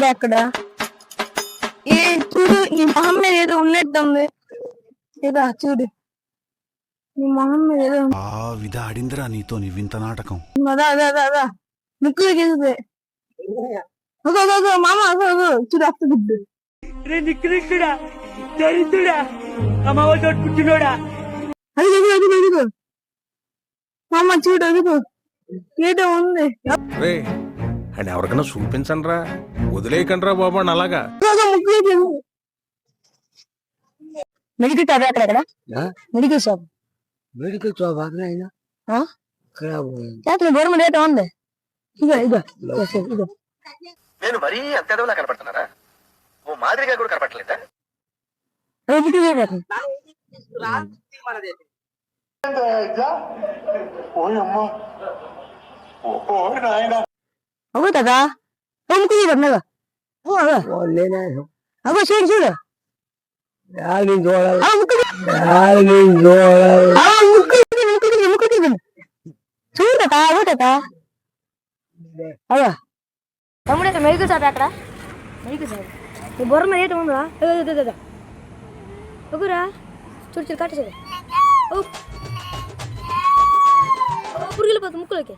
అక్కడ ఏ చూడు ఈ మొహం మీద ఏదో ఉన్నట్టుంది ఏదా చూడు ఈ మొహం మీద ఏదో విధ ఆడిందిరా నీతో నీ వింత నాటకం అదా అదా అదా అదా ముక్కులు గెలిపే మామ చూడు వస్తుంది నికృష్టుడా దరిద్రుడా అమ్మవ తోడుకుంటున్నాడా అదిగో మామ చూడు అదిగో ఏదో ఉంది రే అని ఎవరికైనా చూపించండి రా వదిలేయకండి రా బాబు అని అలాగా మెడికల్ షాప్ అక్కడ మెడికల్ షాప్ గవర్నమెంట్ రేట్ ఉంది ఇగో నేను మరీ అంత ఎదవలా కనపడుతున్నారా ఓ మాదిరిగా కూడా కనపడలేదా అవు కదా అగో చూడు చూడు చూడతా అవుతా అయ్యా తమ్ముడు మెడికల్ షాప్ అక్కడ మెడికల్ షాప్ ఈ బొర్ర మీద ఏంటి ఉందా ఒకరా చూడు చూడు కట్ట చూడు పురుగులు పోతుంది ముక్కులోకి